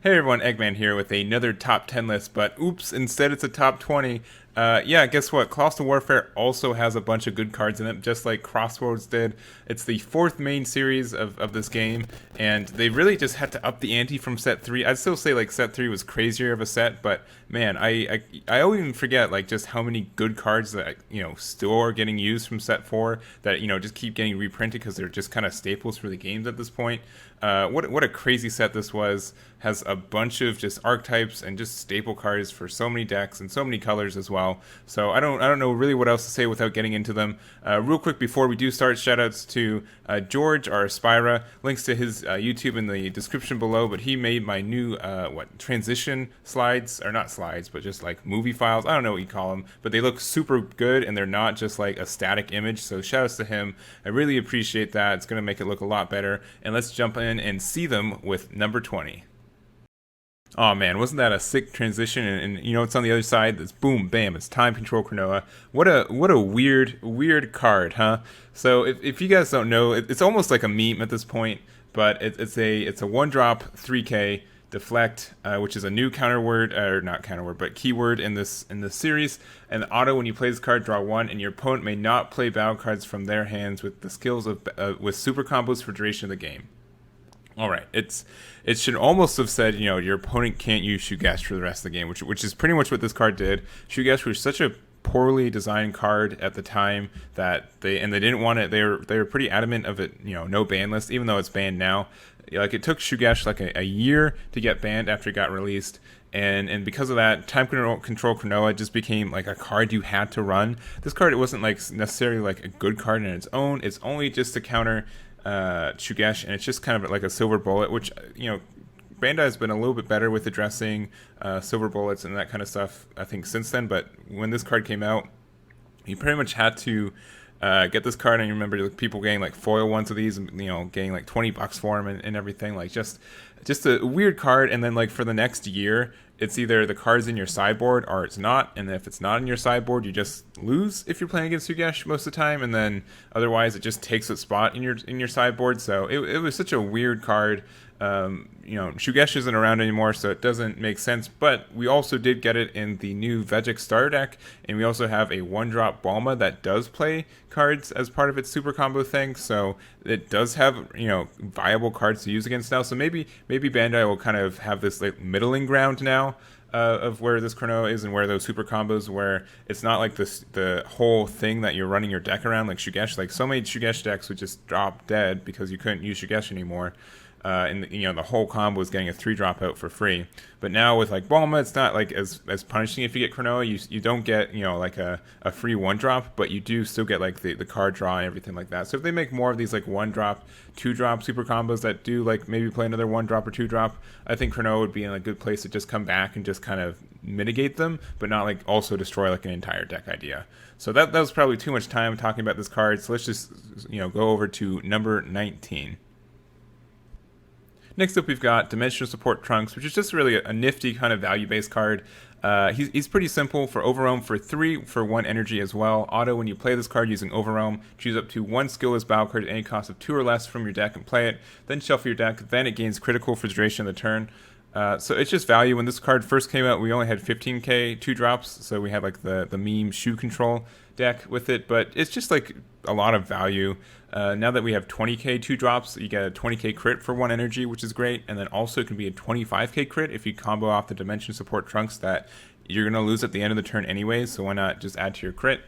Hey everyone, Eggman here with another top 10 list, but oops, instead it's a top 20. Yeah, guess what? Colossal Warfare also has a bunch of good cards in it, just like Crossroads did. It's the fourth main series of this game, and they really just had to up the ante from set 3. I'd still say like set 3 was crazier of a set, but man, I always even forget like just how many good cards that still are getting used from set 4 that just keep getting reprinted because they're just kind of staples for the games at this point. What a crazy set this was. Has a bunch of just archetypes and just staple cards for so many decks and so many colors as well. So I don't know really what else to say without getting into them. Real quick before we do start, shoutouts to George, our Espira. Links to his YouTube in the description below. But he made my new transition slides, or not slides, but just like movie files. I don't know what you call them, but they look super good and they're not just like a static image. So shoutouts to him. I really appreciate that. It's gonna make it look a lot better. And let's jump in and see them with number 20. Oh man, wasn't that a sick transition? And it's on the other side. It's boom, bam. It's time control Kanoa. What a weird card, huh? So if you guys don't know, it's almost like a meme at this point. But it's a 1-drop 3K deflect, which is a new counter word, or not counter word, but keyword in this series. And auto, when you play this card, draw 1, and your opponent may not play battle cards from their hands with the skills of with super combos for duration of the game. All right, it should almost have said, your opponent can't use Shugesh for the rest of the game, which is pretty much what this card did. Shugesh was such a poorly designed card at the time that they didn't want it. They were pretty adamant of it, no ban list, even though it's banned now. Like it took Shugesh like a year to get banned after it got released. And because of that, Time Control Kanoa just became like a card you had to run. This card, it wasn't like necessarily like a good card in its own. It's only just to counter Shugesh, and it's just kind of like a silver bullet, which Bandai has been a little bit better with addressing silver bullets and that kind of stuff, I think, since then. But when this card came out, you pretty much had to get this card. And you remember like, people getting like foil ones of these, and getting like $20 for them and everything. Like just a weird card. And then like for the next year, it's either the card's in your sideboard or it's not. And if it's not in your sideboard, you just lose if you're playing against Shugesh most of the time. And then otherwise, it just takes its spot in your sideboard. So it was such a weird card. Shugesh isn't around anymore, so it doesn't make sense. But we also did get it in the new Vegeta starter deck, and we also have a 1-drop Aboma that does play cards as part of its super combo thing. So it does have viable cards to use against now. So maybe Bandai will kind of have this like middling ground now. Of where this Kanoa is and where those super combos, where it's not like the whole thing that you're running your deck around like Shugesh. Like so many Shugesh decks would just drop dead because you couldn't use Shugesh anymore. And the whole combo was getting a 3-drop out for free. But now with like Bulma, it's not like as punishing if you get Kanoa. You don't get like a free 1-drop, but you do still get like the card draw and everything like that. So if they make more of these like 1-drop, 2-drop super combos that do like maybe play another 1-drop or 2-drop, I think Kanoa would be in a good place to just come back and just kind of mitigate them, but not like also destroy like an entire deck idea. So that was probably too much time talking about this card. So let's just go over to number 19. Next up, we've got Dimensional Support Trunks, which is just really a nifty kind of value-based card. He's pretty simple for Overwhelm for 3 for 1 energy as well. Auto, when you play this card using Overwhelm, choose up to 1 skillless battle card at any cost of 2 or less from your deck and play it. Then shuffle your deck. Then it gains critical for the duration of the turn. So it's just value. When this card first came out, we only had 15k 2-drops, so we had like the meme shoe control deck with it, but it's just like a lot of value. Now that we have 20k 2-drops, you get a 20k crit for 1 energy, which is great, and then also it can be a 25k crit if you combo off the Dimension Support Trunks that you're going to lose at the end of the turn anyways, so why not just add to your crit?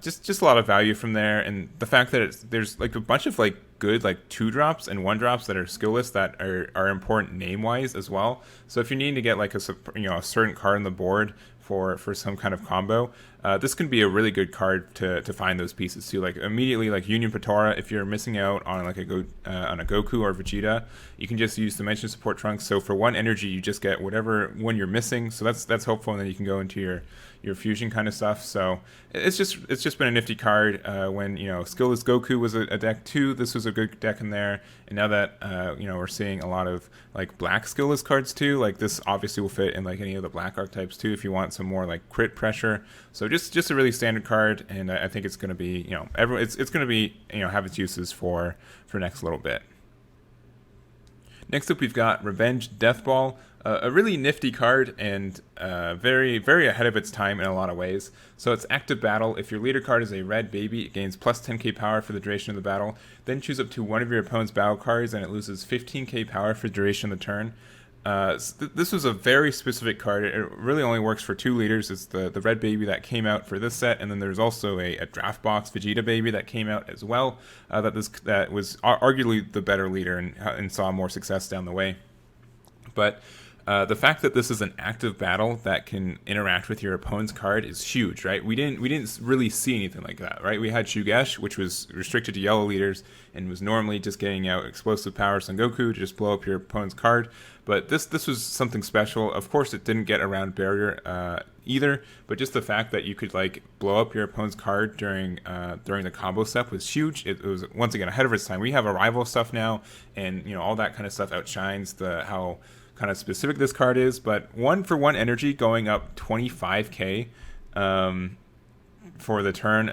Just a lot of value from there, and the fact that there's like a bunch of like good like 2-drops and 1-drops that are skillless that are important name-wise as well. So if you need to get like a certain card on the board for some kind of combo, this can be a really good card to find those pieces too. Like immediately, like Union Patora, if you're missing out on like on a Goku or Vegeta, you can just use Dimension Support Trunks. So for 1 energy, you just get whatever one you're missing. So that's hopeful, and then you can go into your fusion kind of stuff. So it's just been a nifty card. When Skillless Goku was a deck too, this was a good deck in there. And now that we're seeing a lot of like black skillless cards too, like this obviously will fit in like any of the black archetypes too if you want some more like crit pressure. So just a really standard card, and I think it's going to be it's going to be have its uses for next little bit. Next up, we've got Revenge Deathball, a really nifty card and very, very ahead of its time in a lot of ways. So it's active battle. If your leader card is a red baby, it gains plus 10k power for the duration of the battle. Then choose up to one of your opponent's battle cards, and it loses 15k power for the duration of the turn. This was a very specific card. It really only works for 2 leaders. It's the red baby that came out for this set, and then there's also a draft box Vegeta baby that came out as well. That was arguably the better leader and saw more success down the way. But the fact that this is an active battle that can interact with your opponent's card is huge, right? We didn't really see anything like that, right? We had Shugesh, which was restricted to yellow leaders and was normally just getting out explosive power Son Goku to just blow up your opponent's card. But this was something special. Of course, it didn't get around barrier either, but just the fact that you could like blow up your opponent's card during the combo step was huge. It was once again ahead of its time. We have arrival stuff now, and all that kind of stuff outshines how kind of specific this card is. But 1-for-1 energy going up 25k for the turn,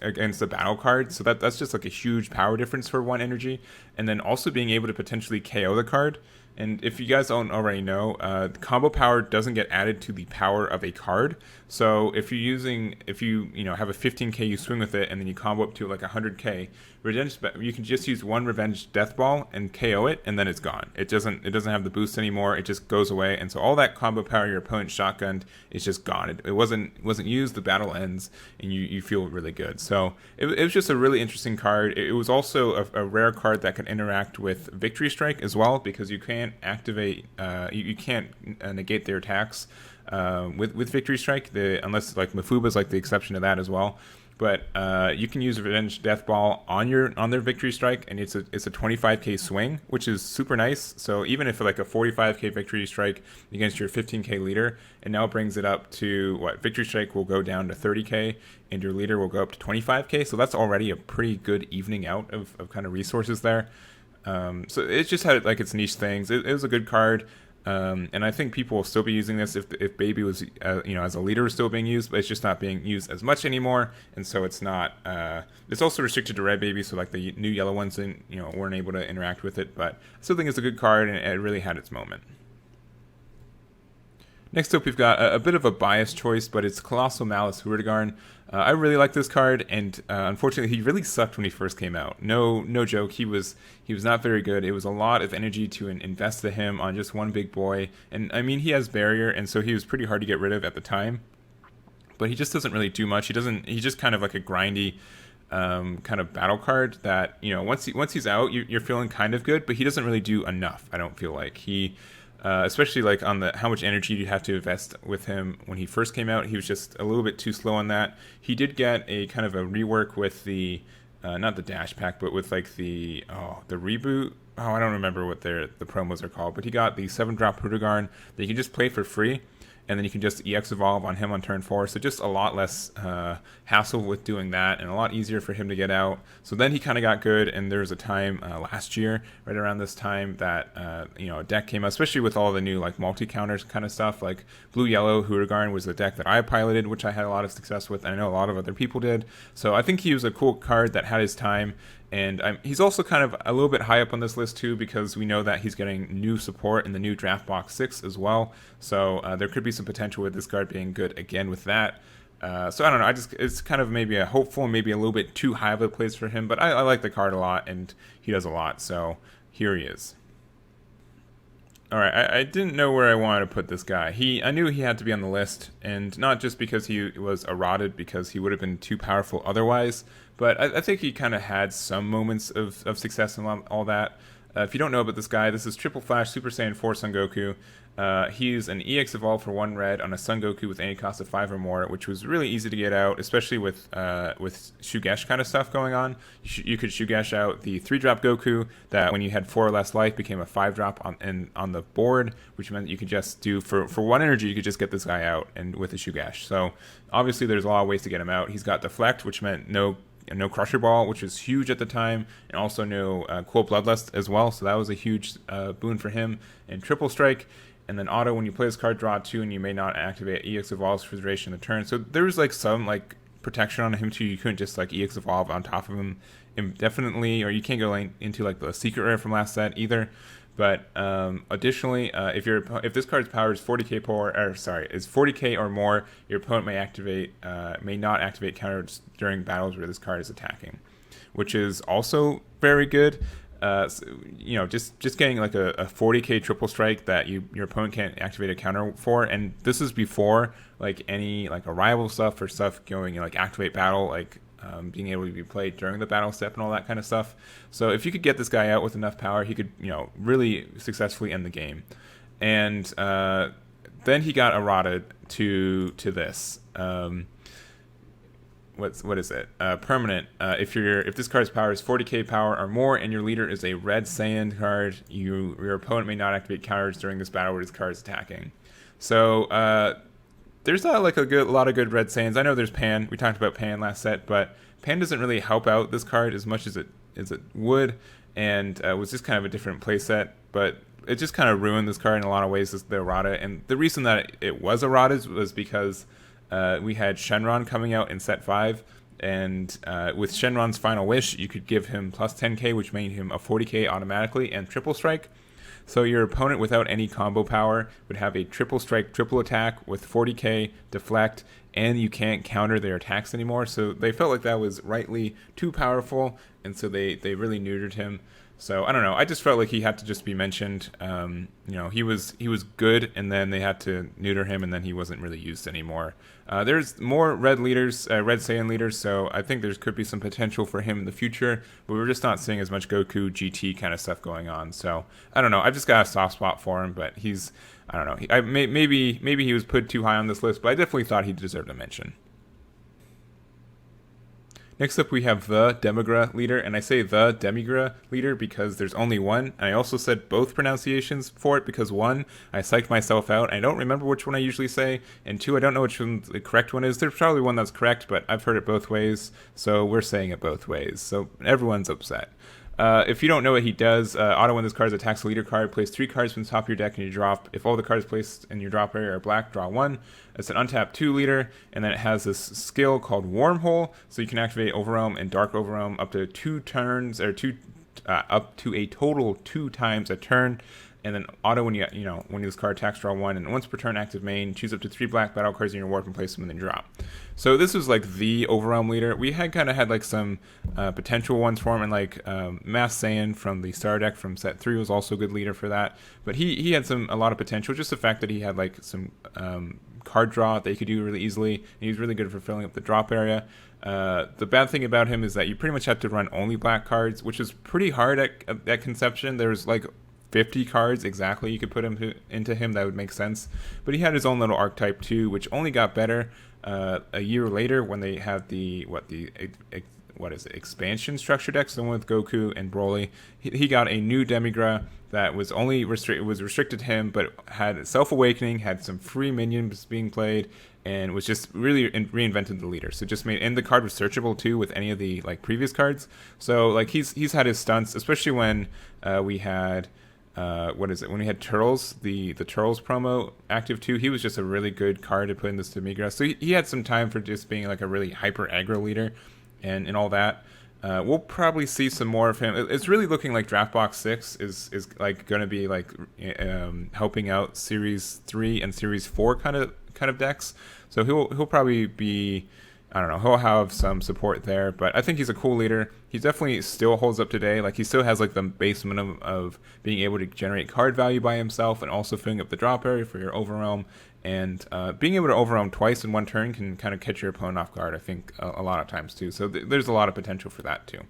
against the battle card. So that's just like a huge power difference for 1 energy, and then also being able to potentially KO the card. And if you guys don't already know, combo power doesn't get added to the power of a card. So if you have a 15k, you swing with it, and then you combo up to like 100k, you can just use 1 Revenge Death Ball and KO it, and then it's gone. It doesn't have the boost anymore. It just goes away, and so all that combo power your opponent shotgunned is just gone. It wasn't used. The battle ends, and you feel really good. So it was just a really interesting card. It was also a rare card that can interact with Victory Strike as well, because you can't activate, you can't negate their attacks with Victory Strike, unless like Mafuba's like the exception to that as well. But you can use Revenge Death Ball on their Victory Strike, and it's a 25k swing, which is super nice. So even if like a 45k Victory Strike against your 15k leader, it now brings it up to Victory Strike will go down to 30k, and your leader will go up to 25k. So that's already a pretty good evening out of kind of resources there. So it just had like its niche things. It was a good card. And I think people will still be using this if Baby was, as a leader was still being used, but it's just not being used as much anymore. And so it's not, it's also restricted to Red Baby. So like the new yellow ones weren't able to interact with it, but I still think it's a good card, and it really had its moment. Next up, we've got a bit of a biased choice, but it's Colossal Malice Hurrigarn. I really like this card, and unfortunately, he really sucked when he first came out. No joke. He was not very good. It was a lot of energy to invest to him on just one big boy, and I mean he has barrier, and so he was pretty hard to get rid of at the time. But he just doesn't really do much. He's just kind of like a grindy kind of battle card that once he's out, you're feeling kind of good, but he doesn't really do enough. I don't feel like he. Especially like on how much energy you have to invest with him when he first came out, he was just a little bit too slow on that. He did get a kind of a rework with the not the dash pack, but with like the reboot. I don't remember what the promos are called, but he got the 7-drop Hurrigarn that you can just play for free, and then you can just EX evolve on him on turn 4. So just a lot less hassle with doing that, and a lot easier for him to get out. So then he kind of got good, and there was a time last year, right around this time, that a deck came out, especially with all the new like multi-counters kind of stuff. Like Blue-Yellow Hurrigarn was the deck that I piloted, which I had a lot of success with, and I know a lot of other people did. So I think he was a cool card that had his time. And he's also kind of a little bit high up on this list too, because we know that he's getting new support in the new Draft Box 6 as well. So there could be some potential with this card being good again with that. So I don't know. It's kind of maybe a hopeful, maybe a little bit too high of a place for him. But I like the card a lot, and he does a lot. So here he is. All right, I didn't know where I wanted to put this guy. I knew he had to be on the list, and not just because he was eroded, because he would have been too powerful otherwise, but I think he kind of had some moments of success and all that. If you don't know about this guy, this is Triple Flash Super Saiyan 4 Son Goku. He's an EX Evolve for 1 red on a Son Goku with any cost of 5 or more, which was really easy to get out, especially with Shugesh kind of stuff going on. You could Shugesh out the 3-drop Goku that when you had 4 or less life became a 5-drop on the board, which meant you could just do, for 1 energy, you could just get this guy out and with a Shugesh. So obviously there's a lot of ways to get him out. He's got Deflect, which meant no Crusher Ball, which was huge at the time, and also no Cold Bloodlust as well, so that was a huge boon for him. And Triple Strike, and then auto when you play this card, draw 2, and you may not activate EX Evolves for the duration of the turn. So there was like some like protection on him too. You couldn't just like EX Evolve on top of him indefinitely, or you can't go into like the secret rare from last set either. But additionally, if this card's power is 40k power, or sorry, is 40k or more, your opponent may not activate counters during battles where this card is attacking, which is also very good. So, just getting like a 40k triple strike that your opponent can't activate a counter for, and this is before like any like arrival stuff or stuff going like activate battle, like being able to be played during the battle step and all that kind of stuff. So if you could get this guy out with enough power, he could really successfully end the game. And then he got errated to this. What is it? Permanent. If this card's power is 40k power or more, and your leader is a red Saiyan card, your opponent may not activate counters during this battle where this card is attacking. So there's a lot of good red Saiyans. I know there's Pan. We talked about Pan last set, but Pan doesn't really help out this card as much as it would, and was just kind of a different playset. But it just kind of ruined this card in a lot of ways, the errata. And the reason that it was errata was because we had Shenron coming out in set 5, and with Shenron's Final Wish, you could give him plus 10k, which made him a 40k automatically and triple strike. So your opponent without any combo power would have a triple strike, triple attack with 40k, deflect, and you can't counter their attacks anymore. So they felt like that was rightly too powerful, and so they really neutered him. So I don't know. I just felt like he had to just be mentioned. He was good, and then they had to neuter him, and then he wasn't really used anymore. There's more red Saiyan leaders, so I think there could be some potential for him in the future. But we're just not seeing as much Goku GT kind of stuff going on. So I don't know. I've just got a soft spot for him, but I don't know. Maybe he was put too high on this list, but I definitely thought he deserved a mention. Next up, we have the Demograph leader, and I say the Demograph leader because there's only one. And I also said both pronunciations for it because one, I psyched myself out. I don't remember which one I usually say, and two, I don't know which one the correct one is. There's probably one that's correct, but I've heard it both ways, so we're saying it both ways. So everyone's upset. If you don't know what he does, auto when this card attacks a leader card, place 3 cards from the top of your deck and you drop. If all the cards placed in your drop area are black, draw 1. It's an untapped 2 leader, and then it has this skill called Wormhole, so you can activate Overwhelm and Dark Overwhelm up to 2 turns, or up to a total 2 times a turn. And then auto when when this card attacks, draw 1, and once per turn active main, choose up to 3 black battle cards in your warp and place them and then drop. So this was like the Overwhelm leader. We had kind of had like some potential ones for him, and like Mass Saiyan from the Star deck from set 3 was also a good leader for that. But he had a lot of potential, just the fact that he had like some card draw that he could do really easily, and he was really good for filling up the drop area. The bad thing about him is that you pretty much have to run only black cards, which is pretty hard at conception. There's like 50 cards exactly you could put into him that would make sense, but he had his own little archetype too, which only got better a year later when they had the expansion structure decks, the one with Goku and Broly. He got a new Demograph that was only restricted to him, but had self-awakening, had some free minions being played, and was just really reinvented the leader. So just and the card was searchable too with any of the like previous cards. So like he's had his stunts, especially when we had when we had Turtles, the Turtles promo active too. He was just a really good card to put in this Demograph. So he had some time for just being like a really hyper aggro leader and all that. We'll probably see some more of him. It's really looking like Draft Box 6 is like going to be like helping out Series 3 and Series 4 kind of decks. So he'll probably be, I don't know, he'll have some support there, but I think he's a cool leader. He definitely still holds up today. Like he still has like the base minimum of being able to generate card value by himself and also filling up the drop area for your Overwhelm. And being able to Overwhelm twice in one turn can kind of catch your opponent off guard, I think, a lot of times too. So there's a lot of potential for that too.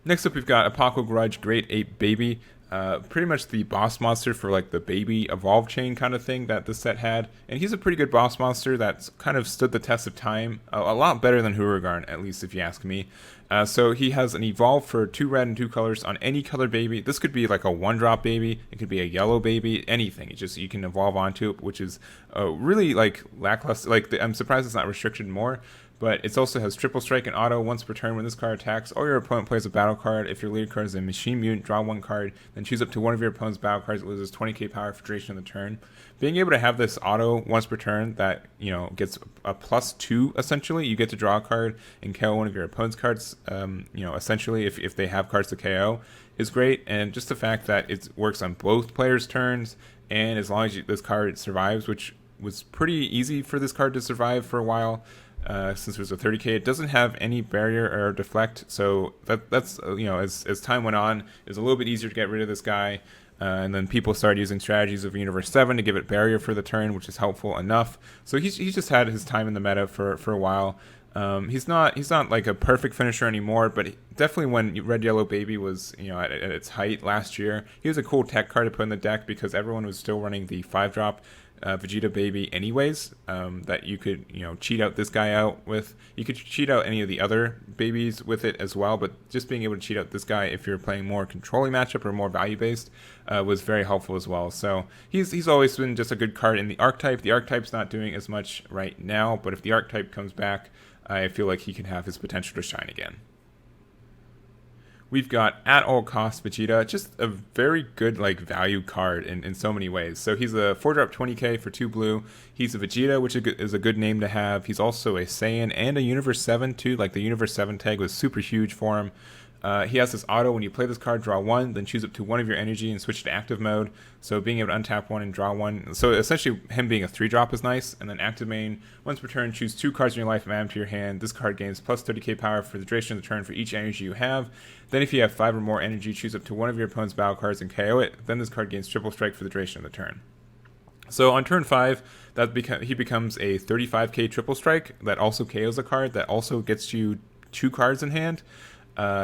Next up, we've got Apocal Garage Great Ape Baby. Pretty much the boss monster for like the baby evolve chain kind of thing that this set had, and he's a pretty good boss monster that's kind of stood the test of time, a lot better than Huragarn, at least if you ask me. So he has an evolve for 2 red and 2 colors on any color baby. This could be like a 1-drop baby, it could be a yellow baby, anything. It's just you can evolve onto it, which is really like lackluster. Like I'm surprised it's not restricted more. but it also has triple strike and auto. Once per turn, when this card attacks, or your opponent plays a battle card, if your lead card is a machine mutant, draw one card, then choose up to one of your opponent's battle cards. It loses 20k power for duration of the turn. Being able to have this auto once per turn that, you know, gets a +2 essentially. You get to draw a card and KO one of your opponent's cards, you know, essentially if they have cards to KO, is great. And just the fact that it works on both players' turns, and as long as this card survives, which was pretty easy for this card to survive for a while, since it was a 30k. It doesn't have any barrier or deflect, so that's you know, as time went on, it was a little bit easier to get rid of this guy. And then people started using strategies of Universe 7 to give it barrier for the turn, which is helpful enough. So he's just had his time in the meta for a while. He's not like a perfect finisher anymore, but definitely when Red Yellow Baby was, you know, at its height last year, he was a cool tech card to put in the deck because everyone was still running the 5-drop Vegeta Baby anyways, that you could, you know, cheat out this guy out with. You could cheat out any of the other babies with it as well, but just being able to cheat out this guy if you're playing more controlling matchup or more value based was very helpful as well. So he's always been just a good card in the archetype. The archetype's not doing as much right now, but if the archetype comes back, I feel like he can have his potential to shine again. We've got at All Costs Vegeta, just a very good like value card in so many ways. So he's a 4-drop 20k for 2 blue. He's a Vegeta, which is a good name to have. He's also a Saiyan and a Universe 7 too. Like the Universe 7 tag was super huge for him. He has this auto: when you play this card, draw one, then choose up to one of your energy and switch to active mode. So being able to untap one and draw one. So essentially him being a 3-drop is nice. And then active main, once per turn, choose 2 cards in your life and add them to your hand. This card gains plus 30k power for the duration of the turn for each energy you have. Then if you have 5 or more energy, choose up to one of your opponent's battle cards and KO it. Then this card gains triple strike for the duration of the turn. So on turn 5, he becomes a 35k triple strike that also KOs a card that also gets you 2 cards in hand.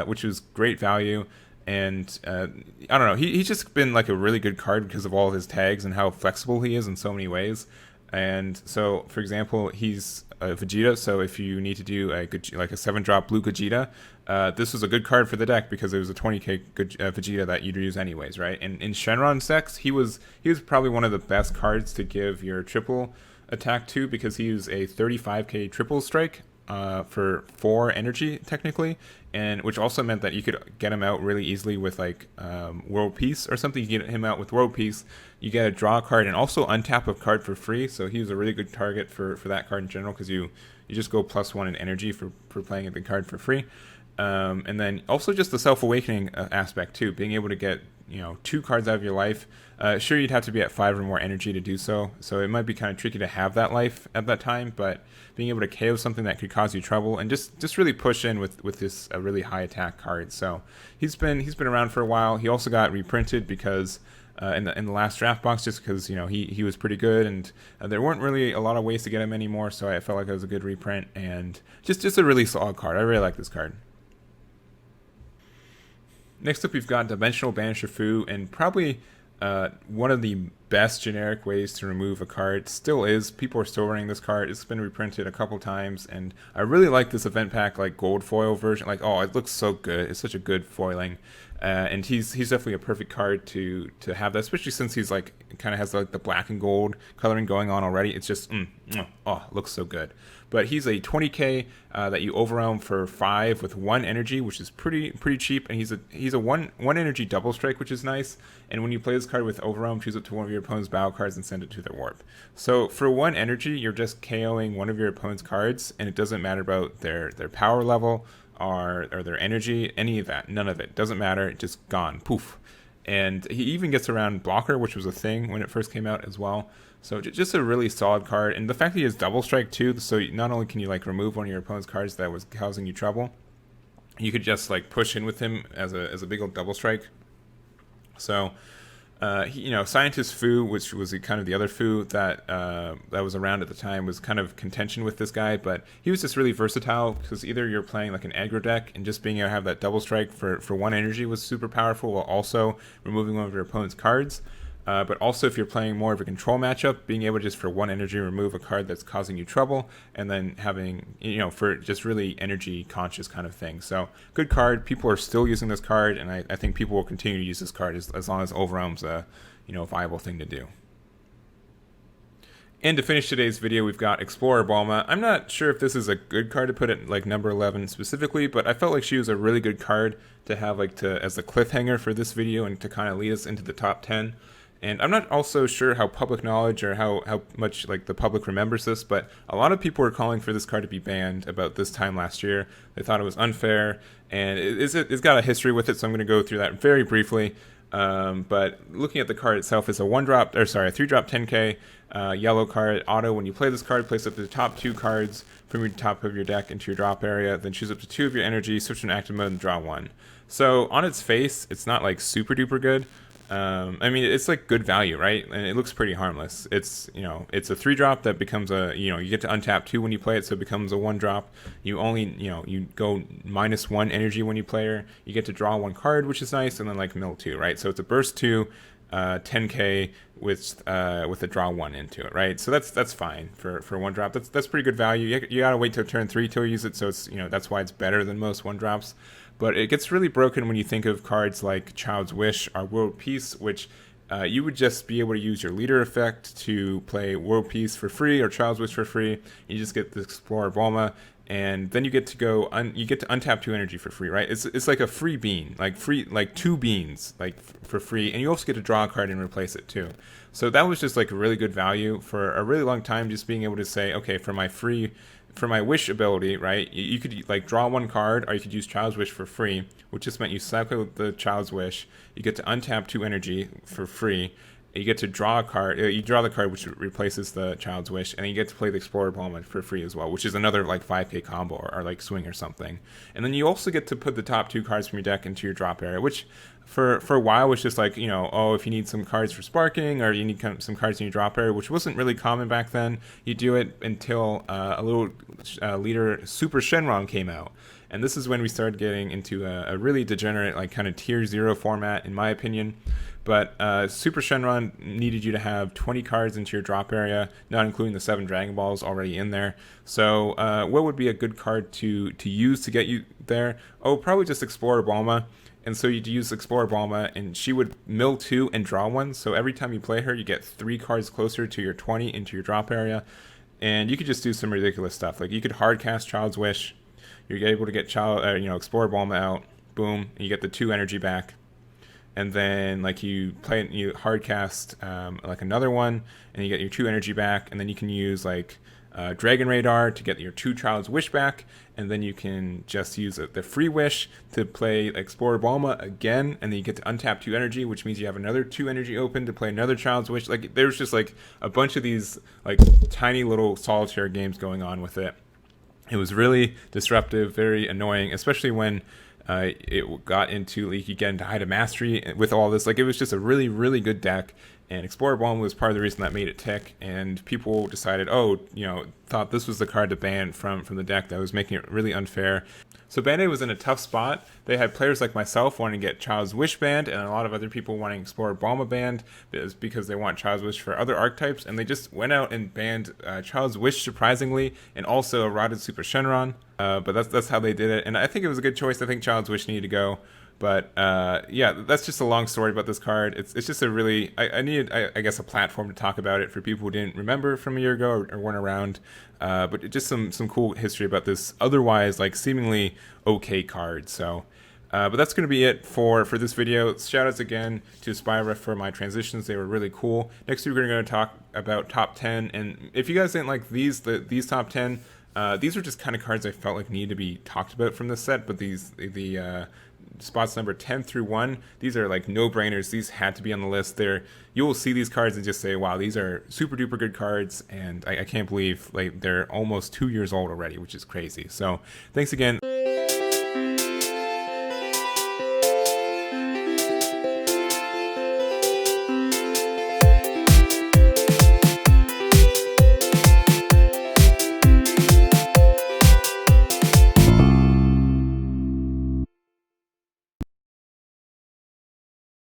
Which was great value, and I don't know, he's just been like a really good card because of all of his tags and how flexible he is in so many ways. And so, for example, he's a Vegeta, so if you need to do a 7-drop blue Vegeta, this was a good card for the deck because it was a 20k good Vegeta that you'd use anyways, right? And in Shenron's decks, he was probably one of the best cards to give your triple attack to because he was a 35k triple strike for 4 energy technically, and which also meant that you could get him out really easily with like World Peace or something. You get him out with World Peace, you get a draw card and also untap a card for free. So he was a really good target for that card in general because you just go +1 in energy for playing the card for free. And then also just the self-awakening aspect too, being able to get, you know, 2 cards out of your life. Sure, you'd have to be at 5 or more energy to do so it might be kind of tricky to have that life at that time, but being able to KO something that could cause you trouble and just really push in with this really high attack card. So he's been around for a while. He also got reprinted because in the last draft box, just because, you know, he was pretty good, and there weren't really a lot of ways to get him anymore, so I felt like it was a good reprint, and just a really solid card. I really like this card. Next up, we've got Dimensional Banjo Foo, and probably one of the best generic ways to remove a card. Still is. People are still running this card. It's been reprinted a couple times, and I really like this event pack, like gold foil version. Like, oh, it looks so good. It's such a good foiling, and he's definitely a perfect card to have that, especially since he's like kind of has like the black and gold coloring going on already. It's just oh, it looks so good. But he's a 20k that you overwhelm for 5 with 1 energy, which is pretty cheap. And he's a one energy double strike, which is nice. And when you play this card with overwhelm, choose up to one of your opponent's battle cards and send it to their warp. So for 1 energy, you're just KOing one of your opponent's cards, and it doesn't matter about their power level or their energy, any of that. None of it doesn't matter. It's just gone, poof. And he even gets around blocker, which was a thing when it first came out as well. So just a really solid card, and the fact that he has double strike too. So not only can you like remove one of your opponent's cards that was causing you trouble, you could just like push in with him as a big old double strike. So, you know, Scientist Foo, which was kind of the other Foo that was around at the time, was kind of contention with this guy, but he was just really versatile because either you're playing like an aggro deck and just being able to have that double strike for 1 energy was super powerful, while also removing one of your opponent's cards. But also if you're playing more of a control matchup, being able to just for 1 energy remove a card that's causing you trouble, and then having, you know, for just really energy conscious kind of thing. So good card. People are still using this card, and I think people will continue to use this card as long as overwhelm's a, you know, viable thing to do. And to finish today's video, we've got Explorer Aboma. I'm not sure if this is a good card to put at like number 11 specifically, but I felt like she was a really good card to have like as the cliffhanger for this video and to kind of lead us into the top 10. And I'm not also sure how public knowledge or how much like the public remembers this, but a lot of people were calling for this card to be banned about this time last year. They thought it was unfair, and it's got a history with it, so I'm going to go through that very briefly. But looking at the card itself, it's a 3-drop 10k yellow card. Auto, when you play this card, place up to the top 2 cards from your top of your deck into your drop area, then choose up to 2 of your energy, switch to active mode, and draw 1. So on its face, it's not like super duper good. I mean, it's like good value, right? And it looks pretty harmless. It's, it's a 3-drop that becomes a, you get to untap 2 when you play it, so it becomes a 1-drop. You only, you go -1 energy when you play her. You get to draw 1 card, which is nice, and then like mill 2, right? So it's a burst 2, 10k with a draw 1 into it, right? So that's fine for 1-drop. That's pretty good value. You gotta wait till turn 3 to use it, so it's, that's why it's better than most 1-drops. But it gets really broken when you think of cards like Child's Wish or World Peace, which you would just be able to use your leader effect to play World Peace for free or Child's Wish for free. You just get the Explorer Aboma, and then you get to untap 2 energy for free, right? It's like a free bean, like 2 beans, like for free, and you also get to draw a card and replace it too. So that was just like a really good value for a really long time. Just being able to say, okay, for my wish ability, right, you could like draw 1 card, or you could use Child's Wish for free, which just meant you cycle the Child's Wish, you get to untap 2 energy for free, you get to draw a card, you draw the card which replaces the Child's Wish, and then you get to play the Explorer Aboma for free as well, which is another like 5k combo or like swing or something. And then you also get to put the top 2 cards from your deck into your drop area, which for a while was just like, if you need some cards for sparking or you need some cards in your drop area, which wasn't really common back then. You do it until a little leader Super Shenron came out. And this is when we started getting into a really degenerate, like kind of tier 0 format, in my opinion. But Super Shenron needed you to have 20 cards into your drop area, not including the 7 Dragon Balls already in there. So what would be a good card to use to get you there? Oh, probably just Explorer Aboma. And so you'd use Explorer Aboma, and she would mill 2 and draw 1. So every time you play her, you get 3 cards closer to your 20 into your drop area. And you could just do some ridiculous stuff. Like you could hard cast Child's Wish. You're able to get Explorer Aboma out. Boom, and you get the 2 energy back. And then like you hard cast like another one, and you get your 2 energy back. And then you can use like Dragon Radar to get your 2 Child's Wish back, and then you can just use the free wish to play Explorer Aboma again, and then you get to untap 2 energy, which means you have another 2 energy open to play another Child's Wish. Like there's just like a bunch of these like tiny little solitaire games going on with it. It was really disruptive, very annoying, especially when it got into, like, you get into Height of Mastery with all this. Like, it was just a really, really good deck, and Explorer Aboma was part of the reason that made it tick, and people decided, thought this was the card to ban from the deck that was making it really unfair. So Bandai was in a tough spot. They had players like myself wanting to get Child's Wish banned, and a lot of other people wanting Explorer Aboma banned because they want Child's Wish for other archetypes, and they just went out and banned Child's Wish, surprisingly, and also eroded Super Shenron. But that's how they did it, and I think it was a good choice. I think Child's Wish needed to go. But yeah, that's just a long story about this card. It's just a really, I needed, I guess, a platform to talk about it for people who didn't remember from a year ago or weren't around. But just some cool history about this otherwise like seemingly okay card. So, but that's going to be it for this video. Shout outs again to Espira for my transitions. They were really cool. Next week we're going to talk about top 10. And if you guys didn't like these top 10, these are just kind of cards I felt like needed to be talked about from this set. But the spots number 10 through 1, these are like no-brainers. These had to be on the list. You will see these cards and just say, wow, these are super duper good cards, and I can't believe like they're almost 2 years old already, which is crazy. So thanks again.